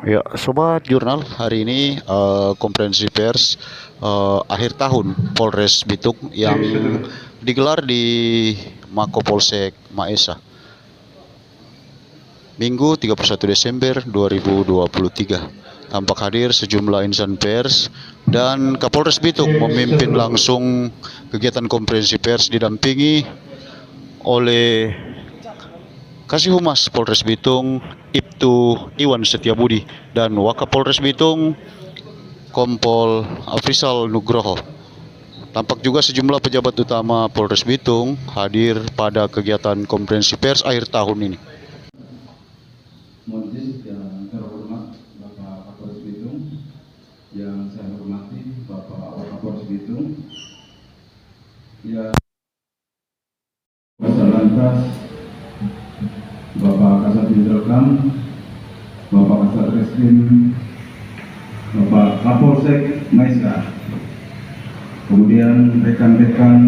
Ya, Sobat Jurnal, hari ini konferensi pers akhir tahun Polres Bitung yang digelar di Mako Polsek Maesa, Minggu 31 Desember 2023. Tampak hadir sejumlah insan pers dan Kapolres Bitung memimpin langsung kegiatan konferensi pers didampingi oleh Kasih Humas Polres Bitung Ibtu Iwan Setiabudi dan Wakapolres Bitung Kompol Afrizal Nugroho. Tampak juga sejumlah pejabat utama Polres Bitung hadir pada kegiatan konferensi pers akhir tahun ini. Mohon izin yang terhormat Bapak Kapolres Bitung, yang saya hormati Bapak Wakapolres Bitung, yang Lantas, Bapak Kasat Intelkam, Bapak Kasat Reskrim, Bapak Kapolsek Maesa, kemudian rekan-rekan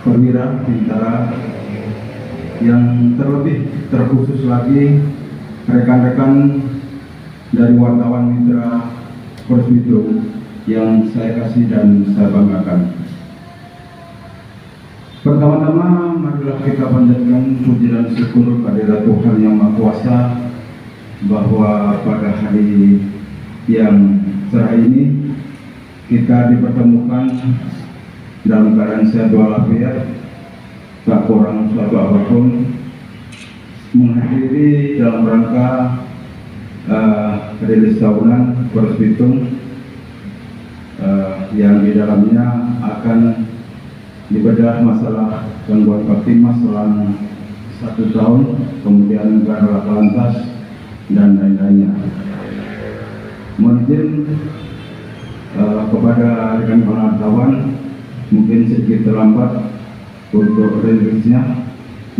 perwira bintara, yang terkhusus lagi rekan-rekan dari wartawan mitra Polres Bitung yang saya kasih dan saya banggakan. Pertama-tama marilah kita panjatkan puji dan syukur kehadirat Tuhan Yang Maha Kuasa bahwa pada hari yang cerah ini kita dipertemukan dalam keadaan sehat walafiat, tak kurang suatu apapun, menghadiri dalam rangka rilis tahunan Polres Bitung yang di dalamnya akan dibedah masalah gangguan Kamtipmas selama 1 tahun, kemudian Garda Lantas dan lain-lainnya. Mohon izin kepada rekan wartawan, mungkin sedikit terlambat untuk rilisnya,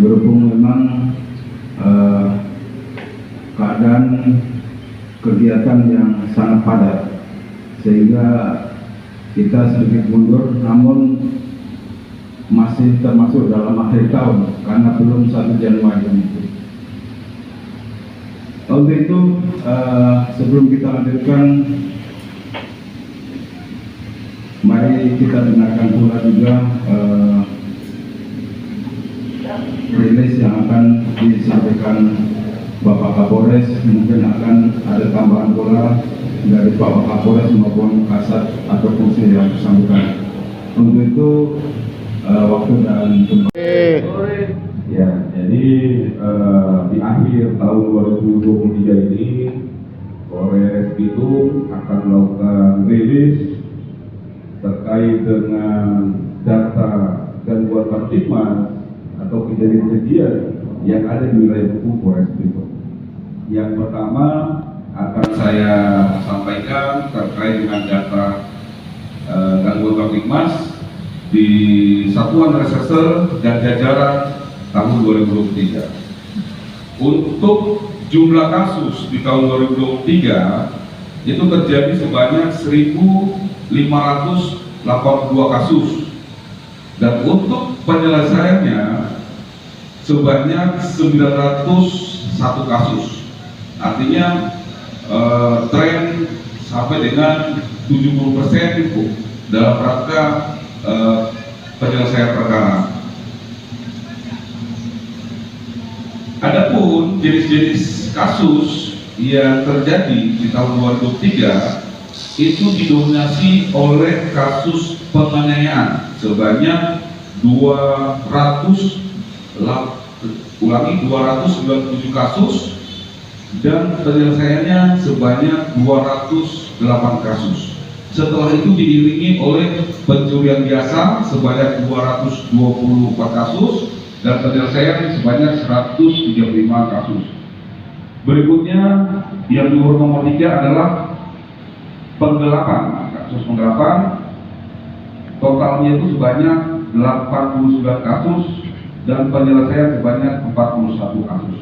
berhubung memang keadaan kegiatan yang sangat padat sehingga kita sedikit mundur, namun masih termasuk dalam akhir tahun karena belum 1 Januari itu. Untuk itu sebelum kita lanjutkan, mari kita dengarkan pula juga rilis yang akan disampaikan Bapak Kapolres. Mungkin akan ada tambahan pula dari Bapak Kapolres maupun Kasat atau fungsi yang bersangkutan. Untuk itu waktu dan ya, jadi di akhir tahun 2023 ini Polres Bitung akan melakukan rilis terkait dengan data gangguan Kamtipmas atau kejadian-kejadian yang ada di wilayah hukum Polres Bitung. Yang pertama akan saya sampaikan terkait dengan data gangguan Kamtipmas di Satuan Reserse dan Jajaran tahun 2023. Untuk jumlah kasus di tahun 2023 itu terjadi sebanyak 1.582 kasus, dan untuk penyelesaiannya sebanyak 901 kasus. Artinya tren sampai dengan 70% dalam rangka penyelesaian perkara. Adapun jenis-jenis kasus yang terjadi di tahun 2023 itu didominasi oleh kasus penganiayaan sebanyak 297 kasus, dan penyelesaiannya sebanyak 208 kasus. Setelah itu diiringi oleh pencurian biasa sebanyak 224 kasus dan penyelesaian sebanyak 135 kasus. Berikutnya yang nomor 3 adalah penggelapan. Kasus penggelapan totalnya itu sebanyak 89 kasus dan penyelesaian sebanyak 41 kasus.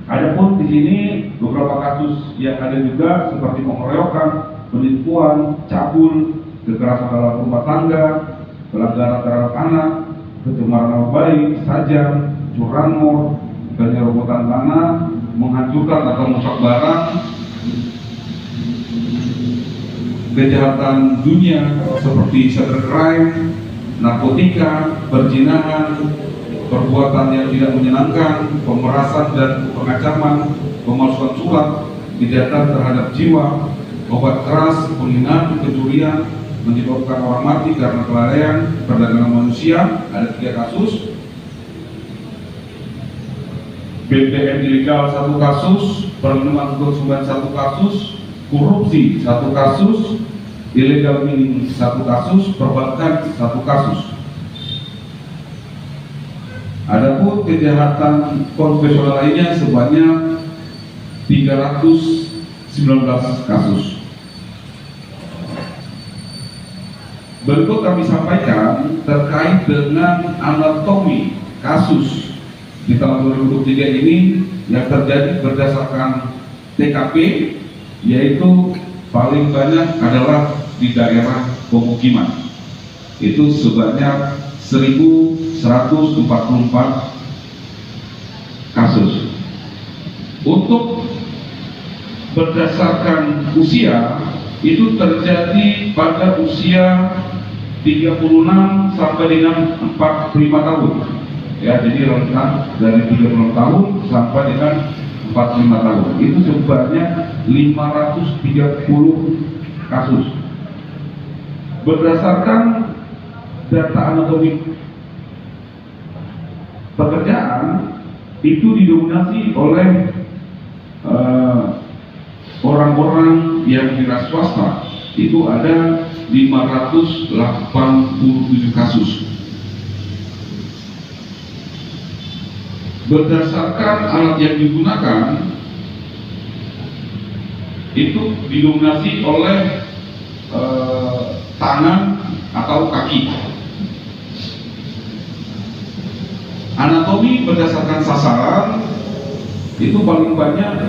Adapun di sini beberapa kasus yang ada juga seperti pengeroyokan, penipuan, cabul, kekerasan dalam rumah tangga, pelanggaran terhadap anak, pencemaran nama baik, sajam, curanmor, penyerobotan tanah, menghancurkan atau merusak barang, kejahatan dunia seperti cybercrime, narkotika, perzinahan, perbuatan yang tidak menyenangkan, pemerasan dan pengancaman, pemalsuan surat, kejahatan terhadap jiwa, obat keras, penghinaan, pencurian, menyebabkan orang mati karena kelalaian, perdagangan manusia, ada 3 kasus. BBM ilegal 1 kasus, perlindungan konsumen 1 kasus, korupsi 1 kasus, illegal mining 1 kasus, perbankan 1 kasus. Adapun kejahatan konvensional lainnya sebanyak 319 kasus. Berikut kami sampaikan terkait dengan anatomi kasus di tahun 2023 ini yang terjadi berdasarkan TKP, yaitu paling banyak adalah di daerah pemukiman, itu sebanyak 1.144 kasus. Untuk berdasarkan usia, itu terjadi pada usia 36 sampai dengan 45 tahun. Ya, jadi rentang dari 36 tahun sampai dengan 45 tahun. Itu sebanyak 530 kasus. Berdasarkan data anatomi pekerjaan, itu didominasi oleh orang-orang yang wira swasta. Itu ada 587 kasus. Berdasarkan alat yang digunakan, itu didominasi oleh tangan atau kaki. Anatomi berdasarkan sasaran, itu paling banyak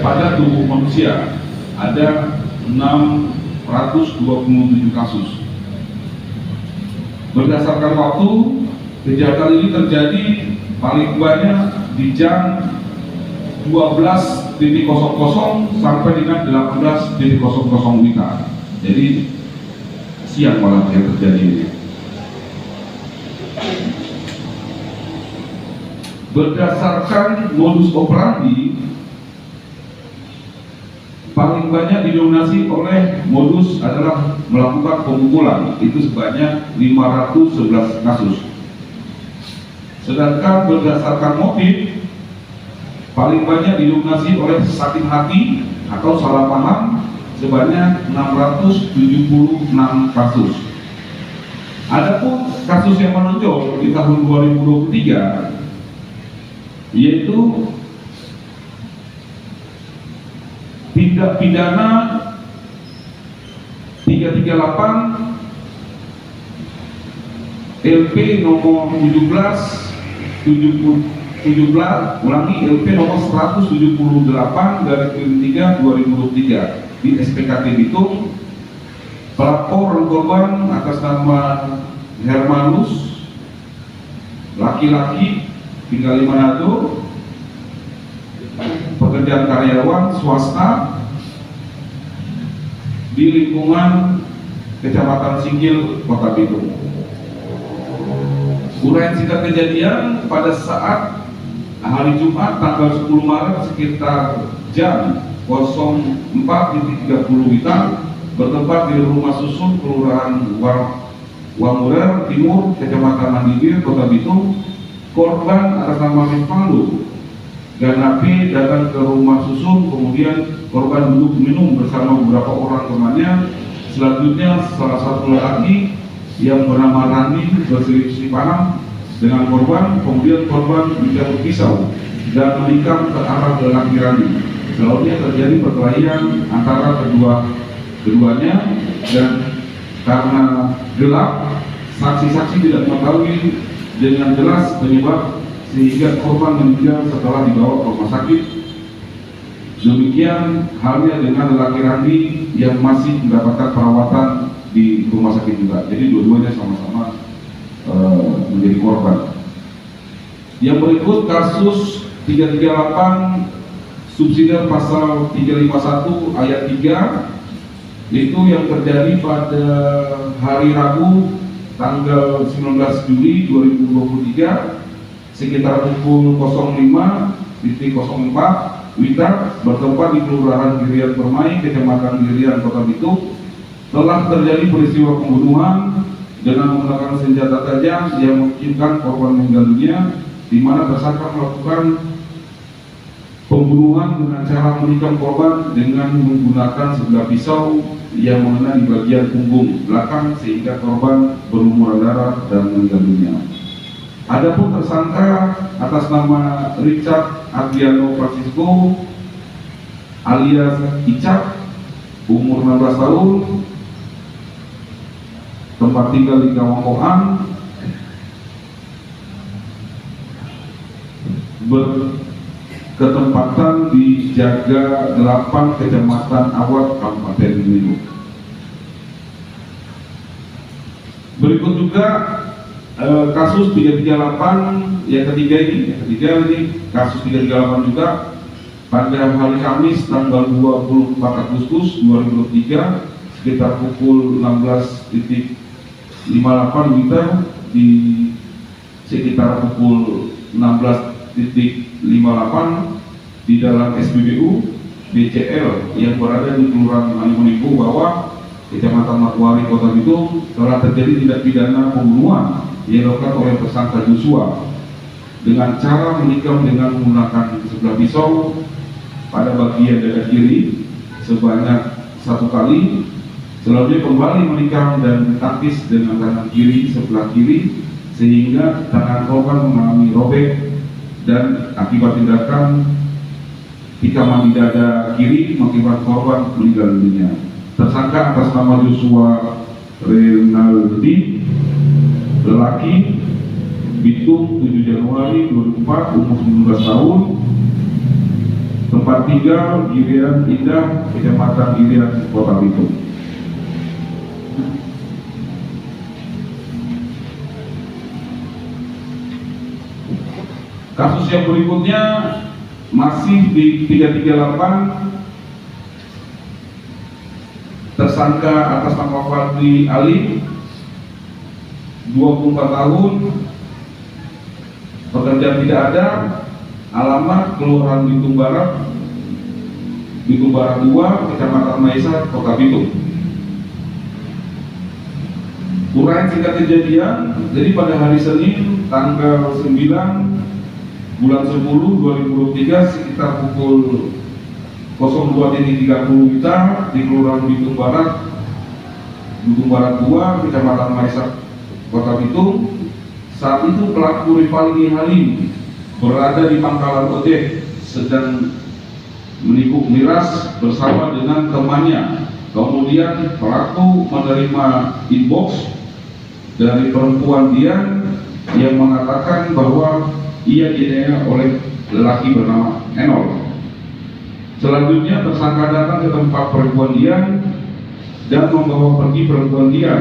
pada tubuh manusia, ada 627 kasus. Berdasarkan waktu, kejahatan ini terjadi paling banyak di jam 12.00 sampai dengan 18.00 WITA. Jadi siang malam yang terjadi ini. Berdasarkan modus operandi, paling banyak didominasi oleh modus adalah melakukan pemukulan, itu sebanyak 511 kasus. Sedangkan berdasarkan motif, paling banyak didominasi oleh sakit hati atau salah paham, sebanyak 676 kasus. Adapun kasus yang menonjol di tahun 2023, yaitu tindak pidana 338 LP nomor 17 ulangi LP nomor 178 dari 3 2023 di SPKT Bitung. Pelapor korban atas nama Hermanus, laki-laki, tinggal di Manado, pekerjaan karyawan swasta di lingkungan Kecamatan Singgil, Kota Bitung. Uraian singkat kejadian, pada saat hari Jumat tanggal 10 Maret sekitar jam 04.30 WITA, bertempat di rumah susun Kelurahan Wangurer Timur, Kecamatan Mandibir, Kota Bitung. Korban atas nama Rivaldo Ganapi datang ke rumah susun, kemudian korban duduk minum bersama beberapa orang temannya. Selanjutnya salah satu lelaki yang bernama Rani berselisih paham dengan korban, kemudian korban mencabut pisau dan menikam ke arah lelaki Rani. Selanjutnya terjadi perkelahian antara keduanya, dan karena gelap, saksi-saksi tidak mengetahui dengan jelas penyebab sehingga korban meninggal setelah dibawa ke rumah sakit. Demikian halnya dengan lelaki Randi yang masih mendapatkan perawatan di rumah sakit juga. Jadi dua-duanya sama-sama menjadi korban. Yang berikut kasus 338 subsidiar pasal 351 ayat 3, itu yang terjadi pada hari Rabu tanggal 19 Juli 2023 sekitar pukul 05.04 WITA bertempat di Kelurahan Girian Permai, Kecamatan Girian, Kota Bitung, telah terjadi peristiwa pembunuhan dengan menggunakan senjata tajam yang mengakibatkan korban meninggal dunia, di mana tersangka melakukan pembunuhan dengan cara menikam korban dengan menggunakan sebilah pisau yang mengena di bagian punggung belakang sehingga korban berlumuran darah dan meninggal dunia. Adapun tersangka atas nama Richard Adriano Francisco alias Icak, umur 16 tahun, tempat tinggal di Kawangkoan, berketempatan di Jaga 8 Kecamatan Awat, Kabupaten Belitung. Berikut juga kasus 338 yang ketiga ini kasus 338 juga pada hari Kamis tanggal 24 Agustus 2023 sekitar pukul 16.58 WITA di sekitar pukul 16.58 di dalam SPBU BCL yang berada di Kelurahan Animonipo Bawah, Kecamatan Matuari, Kota Bitung, telah terjadi tindak pidana pembunuhan yang dilakukan oleh tersangka Joshua dengan cara menikam dengan menggunakan sebilah pisau pada bagian dada kiri sebanyak 1 kali, selanjutnya kembali menikam dan mentaktis dengan tangan kiri sebelah kiri sehingga tangan korban mengalami robek dan akibat tindakan tikaman di dada kiri mengakibatkan korban meninggal dunia. Tersangka atas nama Joshua Renaldi, lelaki, Bitung, 7 Januari 2004, umur 19 tahun, tempat tinggal Girian Indah, Kecamatan Girian, Kota Bitung. Kasus yang berikutnya masih di 338, tersangka atas nama Fadli Ali, 24 tahun, pekerjaan tidak ada, alamat Kelurahan Bitung Barat 2, Kecamatan Maisa, Kota Bitung. Uraian singkat kejadian, jadi pada hari Senin tanggal 9 bulan 10 2023 sekitar pukul 02.30 WITA di Kelurahan Bitung Barat 2, Kecamatan Maisa, Kota Bitung. Saat itu pelaku Rivaldi Halim berada di pangkalan ojek sedang menikuk miras bersama dengan temannya. Kemudian pelaku menerima inbox dari perempuan Dian yang mengatakan bahwa ia dianiaya oleh lelaki bernama Enol. Selanjutnya tersangka datang ke tempat perempuan Dian dan membawa pergi perempuan Dian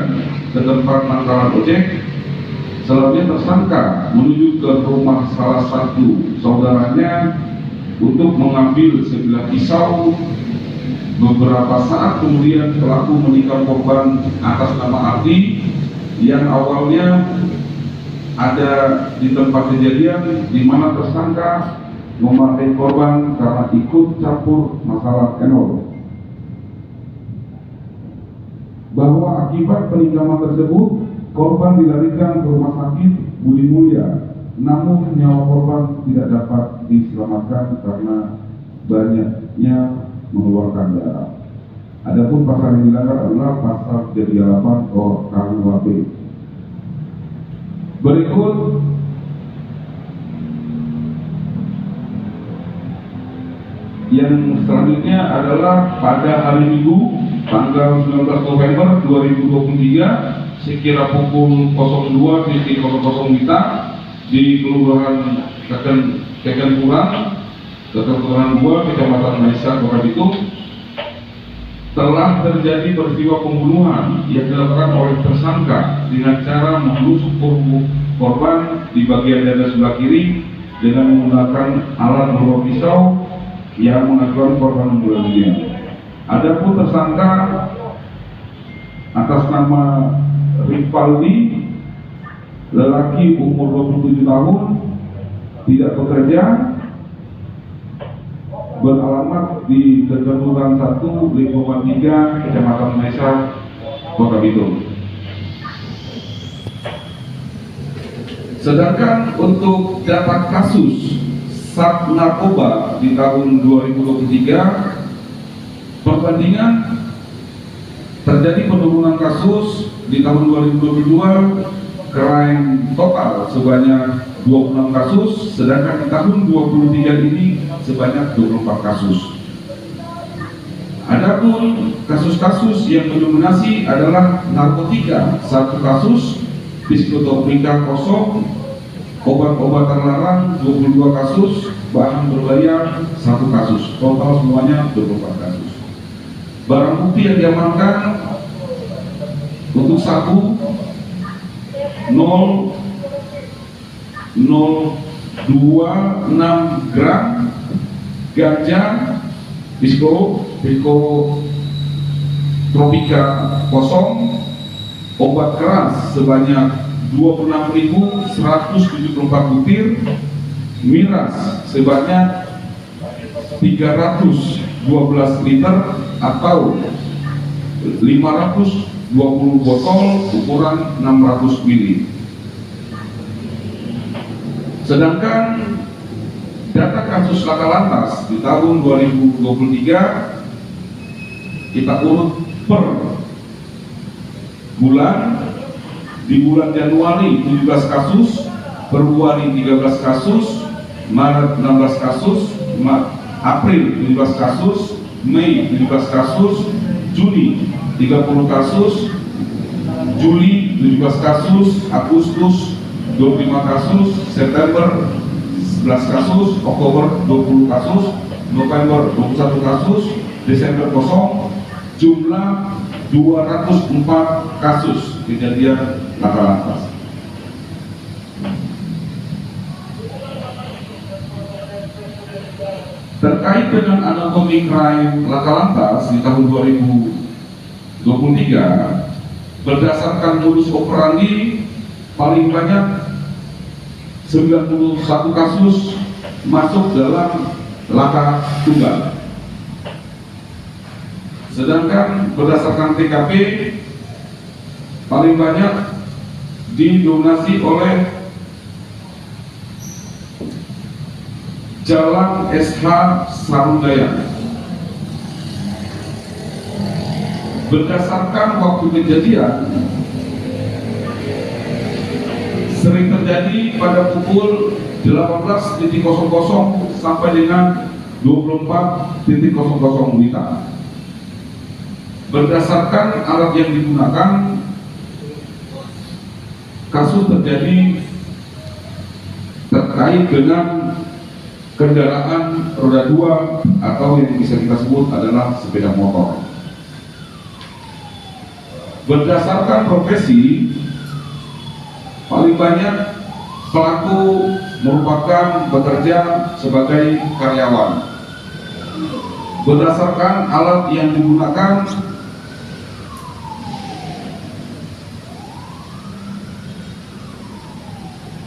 ke tempat pangkalan ojek. Selanjutnya tersangka menuju ke rumah salah satu saudaranya untuk mengambil sebilah pisau. Beberapa saat kemudian pelaku menikam korban atas nama Ardi yang awalnya ada di tempat kejadian, di mana tersangka memakai korban karena ikut campur masalah Enol. Bahwa akibat penikaman tersebut, korban dilarikan ke rumah sakit Budi Mulia, namun nyawa korban tidak dapat diselamatkan karena banyaknya mengeluarkan darah. Adapun pasal yang dilanggar adalah pasal 38 KUHP. Berikut yang selanjutnya adalah pada hari Minggu tanggal 19 November 2023 sekira pukul 02.00 WITA di Kelurahan Kekenpuran, Kelurahan 2, Kecamatan Maisa, Kota Bitung, telah terjadi peristiwa pembunuhan yang dilakukan oleh tersangka dengan cara menusuk korban di bagian dada sebelah kiri dengan menggunakan alat membawa pisau yang mengajukan korban meninggal dunia. Adapun tersangka atas nama Rifaldi, lelaki umur 27 tahun, tidak bekerja, beralamat di Kegeluran 1, Lingkungan 3, Kecamatan Mesa, Kota Bitung. Sedangkan untuk data kasus Sat Narkoba di tahun 2023, perbandingan terjadi penurunan kasus di tahun 2022, crime total sebanyak 26 kasus, sedangkan di tahun 2023 ini sebanyak 24 kasus. Adapun kasus-kasus yang mendominasi adalah narkotika 1 kasus, psikotropika 0, obat-obatan larang 22 kasus, bahan berbayar 1 kasus, total semuanya 24 kasus. Barang bukti yang diamankan untuk sabu 0,026 gram ganja psikotropika 0, obat keras sebanyak 26.174 butir, miras sebanyak 312 liter atau 520 botol ukuran 600 ml. Sedangkan data kasus laka lantas di tahun 2023 kita urut per bulan. Di bulan Januari 17 kasus, Februari 13 kasus, Maret 16 kasus, April 17 kasus, Mei 17 kasus, Juni 30 kasus, Juli 17 kasus, Agustus 25 kasus, September 11 kasus, Oktober 20 kasus, November 21 kasus, Desember kosong, jumlah 204 kasus kejadian laka lantas. Terkait dengan anatomi crime laka lantas di tahun 2023, berdasarkan modus operandi paling banyak 91 kasus masuk dalam laka tunggal. Sedangkan berdasarkan TKP paling banyak didonasi oleh Jalan SH Sarundaya. Berdasarkan waktu kejadian sering terjadi pada pukul 18.00 sampai dengan 24.00 WITA. Berdasarkan alat yang digunakan, kasus terjadi terkait dengan kendaraan roda 2 atau yang bisa kita sebut adalah sepeda motor. Berdasarkan profesi, paling banyak pelaku merupakan bekerja sebagai karyawan. Berdasarkan alat yang digunakan,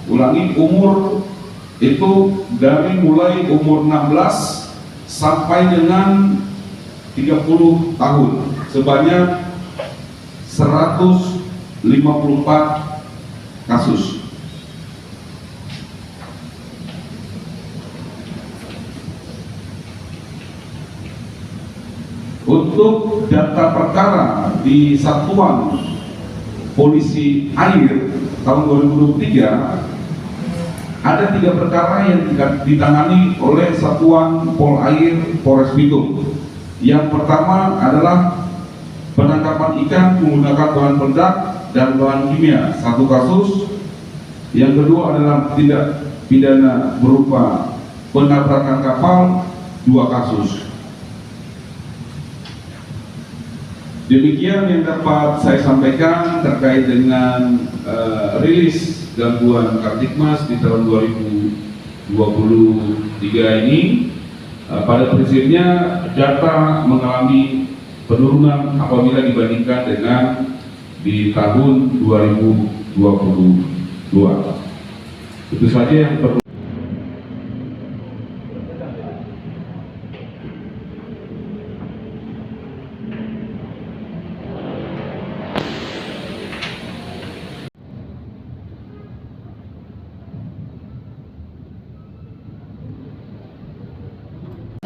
ulangi, umur itu dari mulai umur 16 sampai dengan 30 tahun sebanyak 154 kasus. Untuk data perkara di Satuan Polisi Air tahun 2023, ada 3 perkara yang ditangani oleh Satuan Pol Air Polres Bitung. Yang pertama adalah penangkapan ikan menggunakan bahan peledak dan bahan kimia, 1 kasus. Yang kedua adalah tindak pidana berupa penabrakan kapal, 2 kasus. Demikian yang dapat saya sampaikan terkait dengan rilis gangguan Kamtibmas di tahun 2023 ini. Pada prinsipnya data mengalami penurunan apabila dibandingkan dengan di tahun 2022. Itu saja yang perlu.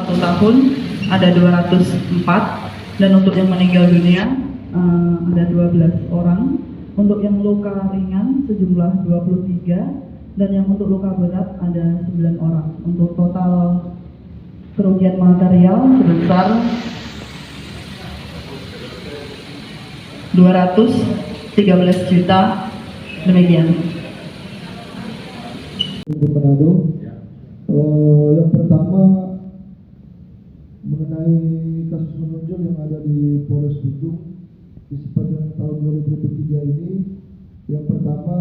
Satu tahun ada 204, dan untuk yang meninggal dunia ada 12 orang, untuk yang luka ringan sejumlah 23, dan yang untuk luka berat ada 9 orang. Untuk total kerugian material sebesar 213 juta, demikian. Manado. Yang pertama mengenai kasus menonjol yang ada di Polres Bitung di sepanjang tahun 2023 ini. Yang pertama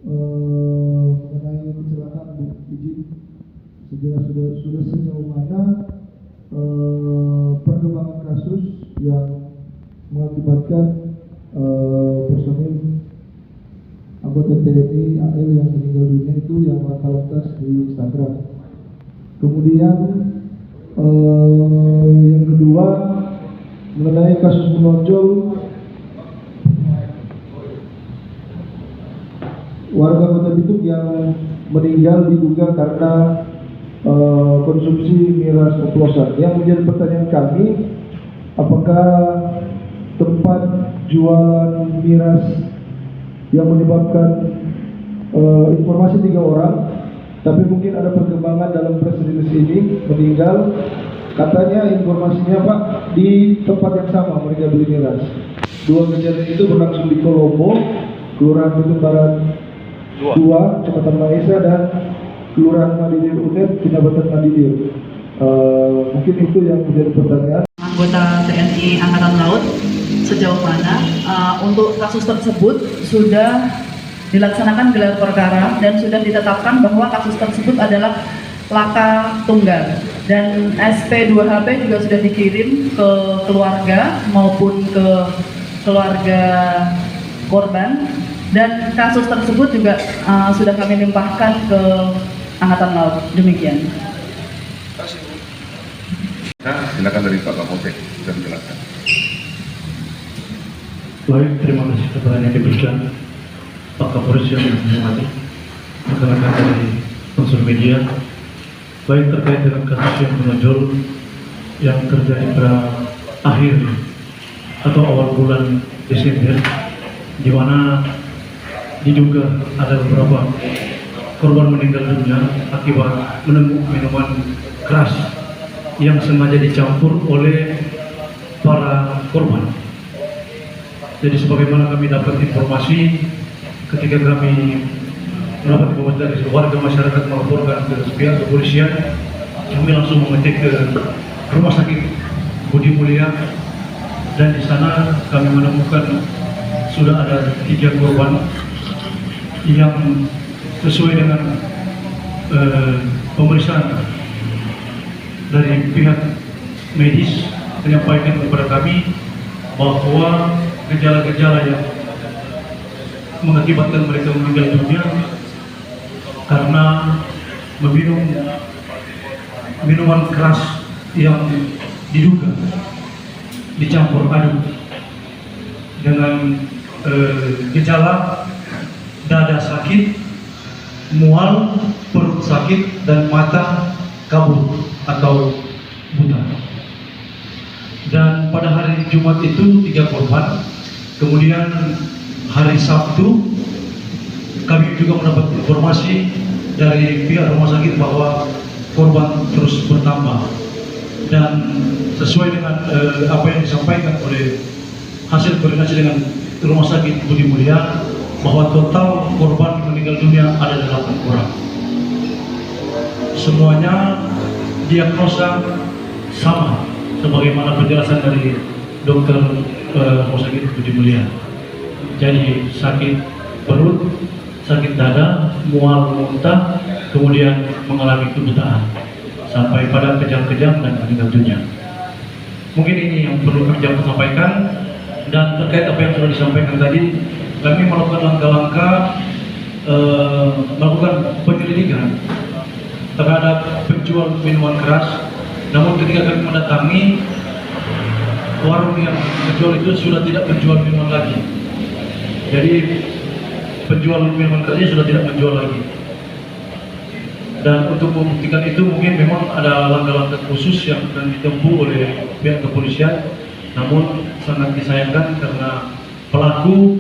mengenai kecelakaan Bu izin sudah sejauh mana perkembangan kasus yang mengakibatkan personil anggota TNI AL yang meninggal dunia itu yang laka lantas di Instagram. Kemudian yang kedua mengenai kasus menonjol warga Kota Bitung yang meninggal diduga karena konsumsi miras oplosan. Yang menjadi pertanyaan kami, apakah tempat jualan miras yang menyebabkan informasi 3 orang, tapi mungkin ada perkembangan dalam press release ini meninggal. Katanya informasinya Pak di tempat yang sama mereka beli miras. 2 kejadian itu berlangsung di Kolombo, Kelurahan Bitung Barat 2, Kecamatan Maesa, dan Kelurahan Madidir Unet, Kecamatan Madidir. Mungkin itu yang menjadi pertanyaan. Anggota TNI Angkatan Laut sejauh mana untuk kasus tersebut sudah dilaksanakan gelar perkara dan sudah ditetapkan bahwa kasus tersebut adalah laka tunggal, dan SP2HP juga sudah dikirim ke keluarga maupun ke keluarga korban, dan kasus tersebut juga sudah kami limpahkan ke Angkatan Laut. Demikian. Nah, silakan dari Pak Kapolsek bisa menjelaskan. Baik, terima kasih kepada yang diberikan Pak Kapolres yang menghormati, rekan-rekan dari unsur media. Baik, terkait dengan kasus yang menonjol yang terjadi pada akhir atau awal bulan Desember, di mana diduga ada beberapa korban meninggal dunia akibat menempuh minuman keras yang sengaja dicampur oleh para korban. Jadi sebagaimana kami dapat informasi ketika kami mendapat informasi dari warga masyarakat melaporkan ke pihak kepolisian, kami langsung mengecek ke rumah sakit Budi Mulia, dan di sana kami menemukan sudah ada 3 korban yang sesuai dengan pemeriksaan dari pihak medis menyampaikan kepada kami bahwa gejala-gejala yang mengakibatkan mereka meninggal dunia karena meminum minuman keras yang diduga dicampur aduk dengan gejala dada sakit, mual, perut sakit, dan mata kabur atau buta. Dan pada hari Jumat itu 3 korban. Kemudian hari Sabtu kami juga mendapat informasi dari pihak rumah sakit bahwa korban terus bertambah, dan sesuai dengan apa yang disampaikan oleh hasil koordinasi dengan rumah sakit Budi Mulia, bahwa total korban meninggal dunia ada 8 orang. Semuanya diagnosa sama sebagaimana penjelasan dari dokter rumah sakit Budi Mulia. Jadi sakit perut, sakit dada, mual, muntah, kemudian mengalami kebutaan. sampai pada kejang-kejang dan meninggal dunia. Mungkin ini yang perlu kami sampaikan. Dan terkait apa yang sudah disampaikan tadi, kami melakukan langkah-langkah melakukan penyelidikan terhadap penjual minuman keras. Namun ketika kami mendatangi warung yang menjual itu sudah tidak menjual minuman lagi. Jadi penjual minuman kerasnya sudah tidak menjual lagi. Dan untuk membuktikan itu mungkin memang ada langkah-langkah khusus yang akan ditempuh oleh pihak kepolisian. Namun sangat disayangkan karena pelaku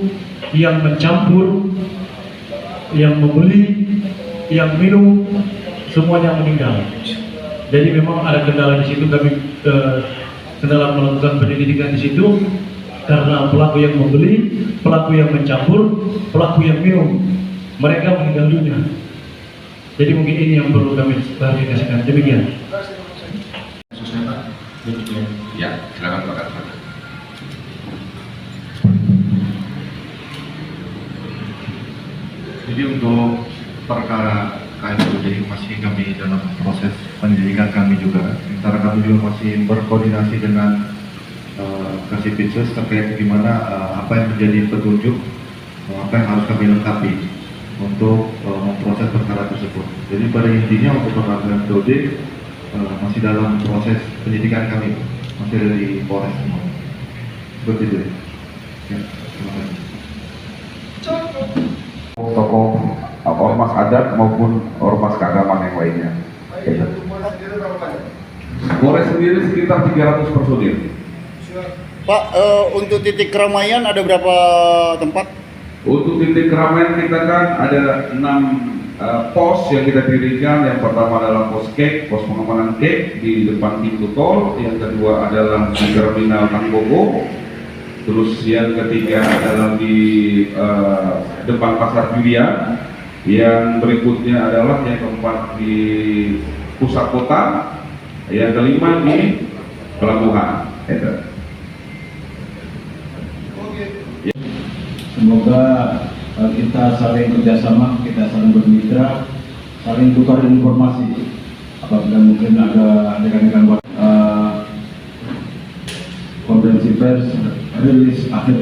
yang mencampur, yang membeli, yang minum, semuanya meninggal. Jadi memang ada kendala di situ. Kami kendala melakukan penyelidikan di situ karena pelaku yang membeli, pelaku yang mencampur, pelaku yang minum, mereka meninggal dunia. Jadi mungkin ini yang perlu kami klarifikasikan. Demikian. Ya, silakan Pak Kasman. Jadi untuk perkara KSOD masih kami dalam proses penyelidikan kami juga. Sementara kami juga masih berkoordinasi dengan Kasih Pitsus terkait gimana apa yang menjadi petunjuk, apa yang harus kami lengkapi untuk memproses perkara tersebut. Jadi pada intinya untuk perkara KSOD masih dalam proses penyidikan kami, masih ada di Polres semua. Seperti itu. Ya, terima kasih. Tokoh ormas adat maupun ormas keagamaan yang lainnya. Polres sendiri sekitar 300 personil. Pak, untuk titik keramaian ada berapa tempat? Untuk titik keramaian kita kan ada 6 pos yang kita dirikan. Yang pertama adalah pos KEK, pos pengamanan KEK di depan pintu tol. Yang kedua adalah di terminal Tanggogo. Terus yang ketiga adalah di depan Pasar Julia. Yang berikutnya adalah yang keempat di pusat kota. Yang kelima di pelabuhan. Semoga kita saling kerjasama, kita saling bermitra, saling tukar informasi. Apabila mungkin ada rekan-rekan buat konferensi pers rilis akhir